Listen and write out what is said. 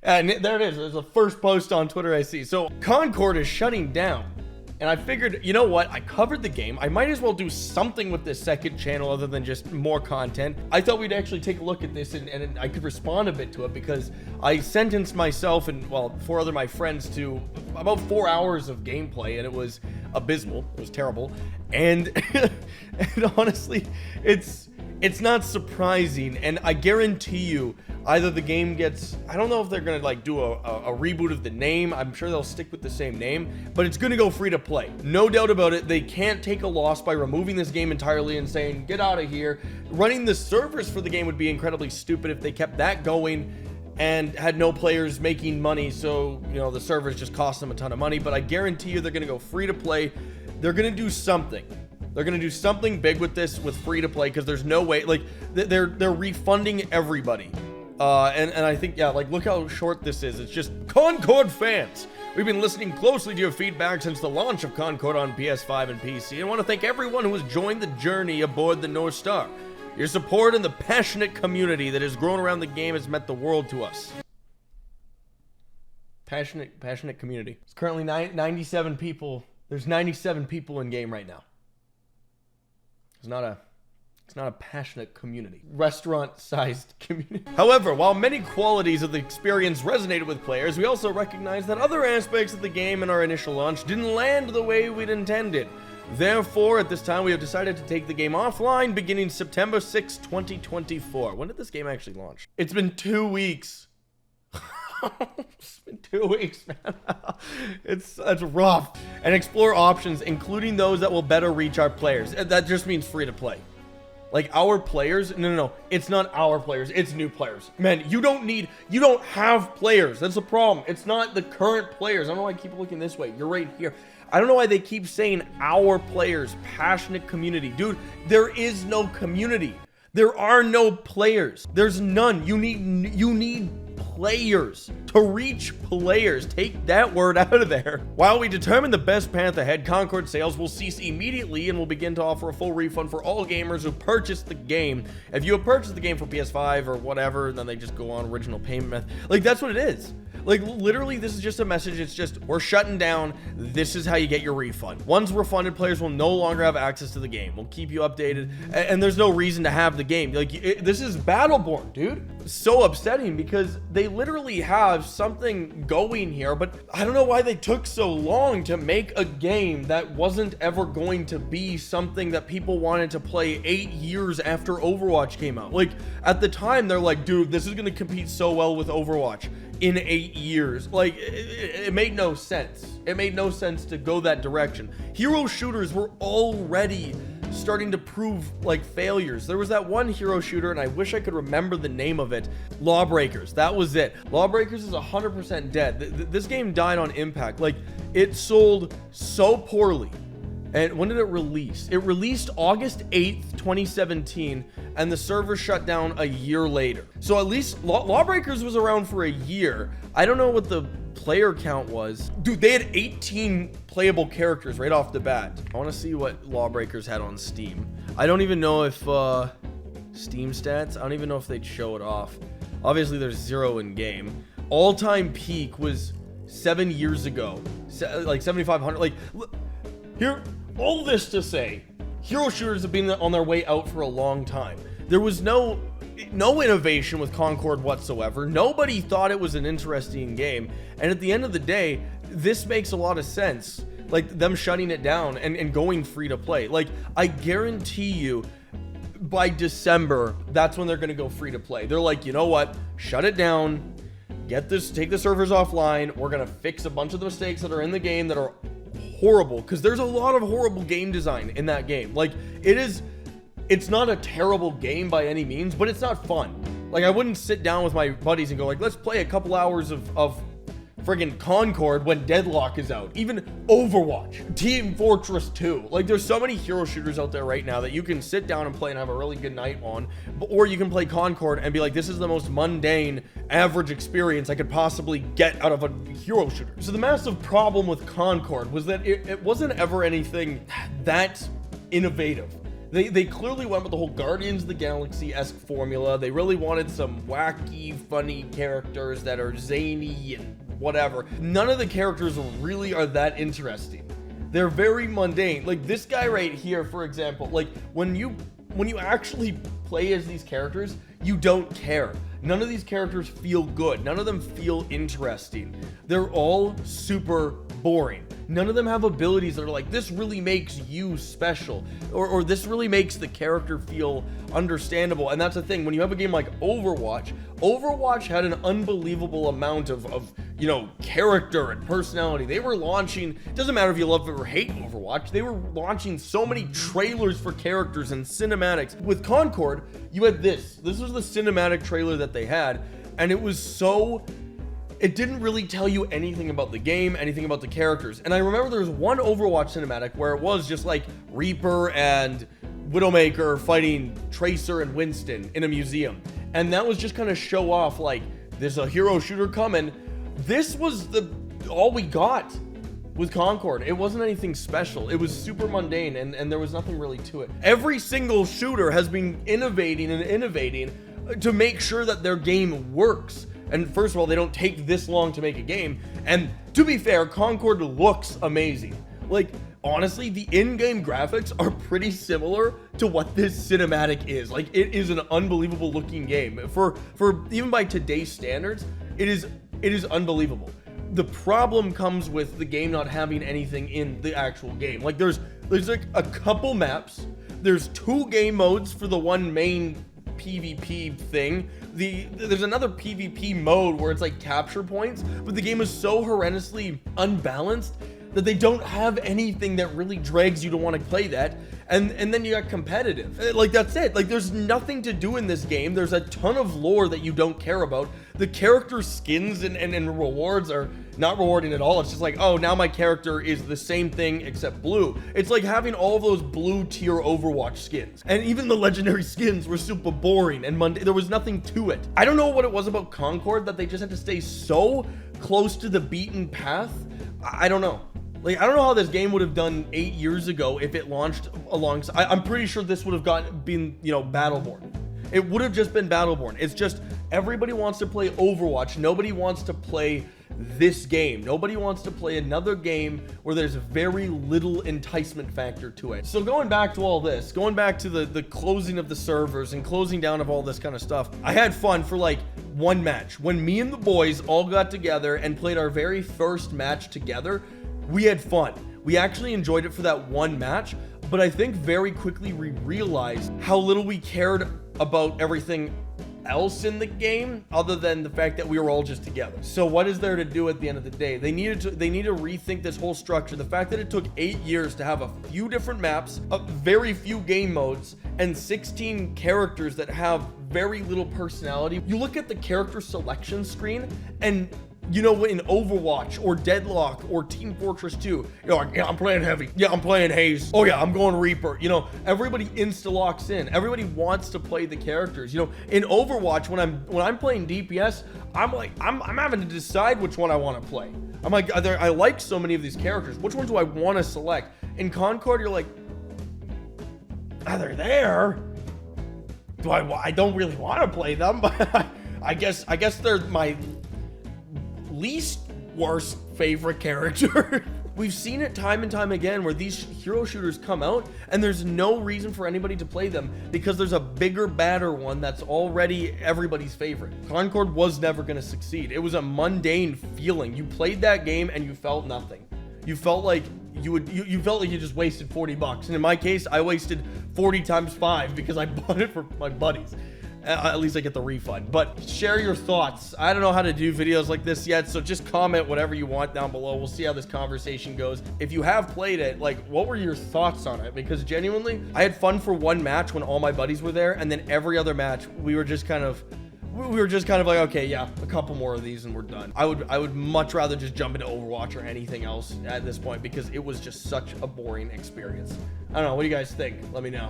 And there it is. There's the first post on Twitter I see. So Concord is shutting down. And I figured, you know what? I covered the game. I might as well do something with this second channel other than just more content. I thought we'd actually take a look at this and I could respond a bit to it because I sentenced myself and, well, 4 other my friends to about 4 hours of gameplay, and it was abysmal. It was terrible. And, and honestly, it's not surprising, and I guarantee you either the game gets, I don't know if they're gonna like do a reboot of the name. I'm sure they'll stick with the same name, but it's gonna go free to play. No doubt about it. They can't take a loss by removing this game entirely and saying, get out of here. Running the servers for the game would be incredibly stupid if they kept that going and had no players making money, so, you know, the servers just cost them a ton of money. But I guarantee you they're gonna go free to play. They're gonna do something. They're gonna do something big with this, with free to play, because there's no way, like, they're refunding everybody. And I think, yeah, like, look how short this is. It's just, Concord fans, we've been listening closely to your feedback since the launch of Concord on PS5 and PC, and want to thank everyone who has joined the journey aboard the North Star. Your support and the passionate community that has grown around the game has meant the world to us. Passionate community. It's currently 97 people. There's 97 people in game right now. It's not a passionate community. Restaurant-sized community. However, while many qualities of the experience resonated with players, we also recognize that other aspects of the game in our initial launch didn't land the way we'd intended. Therefore, at this time, we have decided to take the game offline beginning September 6, 2024. When did this game actually launch? It's been 2 weeks. It's been 2 weeks, man. It's rough. And explore options, including those that will better reach our players. That just means free to play. Like, our players, no, it's not our players, it's new players. Man, you don't have players. That's the problem. It's not the current players. I don't know why I keep looking this way. You're right here. I don't know why they keep saying our players, passionate community. Dude, there is no community. There are no players. There's none. You need players to reach players. Take that word out of there. While we determine the best path ahead, Concord sales will cease immediately and will begin to offer a full refund for all gamers who purchase the game. If you have purchased the game for PS5 or whatever, then they just go on original payment method. Like, that's what it is. Like, literally, this is just a message. It's just, we're shutting down. This is how you get your refund. Once refunded, players will no longer have access to the game. We'll keep you updated, and there's no reason to have the game. Like, this is Battleborn, dude. So upsetting because they literally have something going here, but I don't know why they took so long to make a game that wasn't ever going to be something that people wanted to play 8 years after Overwatch came out. Like, at the time, they're like, dude, this is going to compete so well with Overwatch in 8 years. Like, it made no sense. It made no sense to go that direction. Hero shooters were already starting to prove like failures. There was that one hero shooter, and I wish I could remember the name of it. LawBreakers. That was it. LawBreakers is 100% dead. This game died on impact. Like, it sold so poorly. And when did it release? It released August 8th, 2017, and the server shut down a year later. So at least LawBreakers was around for a year. I don't know what the player count was. Dude, they had 18 playable characters right off the bat. I want to see what LawBreakers had on Steam. I don't even know if Steam stats, I don't even know if they'd show it off. Obviously, there's 0 in game. All-time peak was 7 years ago. Like 7,500. Like, here, all this to say, hero shooters have been on their way out for a long time. There was no innovation with Concord whatsoever. Nobody thought it was an interesting game. And at the end of the day, this makes a lot of sense. Like, them shutting it down and going free to play. Like, I guarantee you, by December, that's when they're going to go free to play. They're like, you know what? Shut it down. Take the servers offline. We're going to fix a bunch of the mistakes that are in the game that are horrible. Because there's a lot of horrible game design in that game. Like, it's not a terrible game by any means, but it's not fun. Like, I wouldn't sit down with my buddies and go like, let's play a couple hours of friggin' Concord when Deadlock is out. Even Overwatch, Team Fortress 2. Like, there's so many hero shooters out there right now that you can sit down and play and have a really good night on. Or you can play Concord and be like, this is the most mundane, average experience I could possibly get out of a hero shooter. So the massive problem with Concord was that it wasn't ever anything that innovative. They clearly went with the whole Guardians of the Galaxy-esque formula. They really wanted some wacky, funny characters that are zany and whatever. None of the characters really are that interesting. They're very mundane. Like this guy right here, for example, like when you actually play as these characters, you don't care. None of these characters feel good. None of them feel interesting. They're all super boring. None of them have abilities that are like, this really makes you special, or this really makes the character feel understandable. And that's the thing, when you have a game like Overwatch had an unbelievable amount of you know, character and personality. They were launching, it doesn't matter if you love or hate Overwatch, they were launching so many trailers for characters and cinematics. With Concord, you had this was the cinematic trailer that they had, and it was so, it didn't really tell you anything about the game, anything about the characters. And I remember there was one Overwatch cinematic where it was just like Reaper and Widowmaker fighting Tracer and Winston in a museum. And that was just kind of show off, like, there's a hero shooter coming. This was all we got with Concord. It wasn't anything special. It was super mundane, and there was nothing really to it. Every single shooter has been innovating to make sure that their game works. And first of all, they don't take this long to make a game. And to be fair, Concord looks amazing. Like, honestly, the in-game graphics are pretty similar to what this cinematic is. Like, it is an unbelievable looking game. For even by today's standards, it is unbelievable. The problem comes with the game not having anything in the actual game. Like, there's like a couple maps. There's 2 game modes for the one main PvP thing. There's another PvP mode where it's like capture points, but the game is so horrendously unbalanced that they don't have anything that really drags you to want to play that. And then you got competitive. Like, that's it. Like, there's nothing to do in this game. There's a ton of lore that you don't care about. The character skins and rewards are not rewarding at all. It's just like, oh, now my character is the same thing except blue. It's like having all of those blue tier Overwatch skins. And even the legendary skins were super boring and mundane. There was nothing to it. I don't know what it was about Concord that they just had to stay so close to the beaten path. I don't know. Like, I don't know how this game would have done 8 years ago if it launched alongside. I'm pretty sure this would have been, you know, Battleborn. It would have just been Battleborn. It's just everybody wants to play Overwatch. Nobody wants to play this game. Nobody wants to play another game where there's very little enticement factor to it. So going back to all this, going back to the closing of the servers and closing down of all this kind of stuff, I had fun for like one match. When me and the boys all got together and played our very first match together, we had fun. We actually enjoyed it for that one match, but I think very quickly we realized how little we cared about everything else in the game other than the fact that we were all just together. So what is there to do at the end of the day? They need to rethink this whole structure. The fact that it took 8 years to have a few different maps, very few game modes, and 16 characters that have very little personality. You look at the character selection screen, and you know, in Overwatch or Deadlock or Team Fortress 2, you're like, yeah, I'm playing Heavy. Yeah, I'm playing Haze. Oh yeah, I'm going Reaper. You know, everybody insta-locks in. Everybody wants to play the characters. You know, in Overwatch, when I'm playing DPS, I'm like, I'm having to decide which one I want to play. I'm like, I like so many of these characters. Which one do I want to select? In Concord, you're like, they're there. I don't really want to play them, but I guess they're my least worst favorite character. We've seen it time and time again where these hero shooters come out and there's no reason for anybody to play them because there's a bigger, badder one that's already everybody's favorite. Concord was never going to succeed. It was a mundane feeling. You played that game and you felt nothing. You felt like you felt like you just wasted $40. And in my case, I wasted 40 times 5 because I bought it for my buddies. At least I get the refund. But share your thoughts. I don't know how to do videos like this yet, so just comment whatever you want down below. We'll see how this conversation goes. If you have played it, like, what were your thoughts on it? Because genuinely, I had fun for one match when all my buddies were there, and then every other match, we were just kind of like, okay, yeah, a couple more of these and we're done. I would much rather just jump into Overwatch or anything else at this point because it was just such a boring experience. I don't know. What do you guys think? Let me know.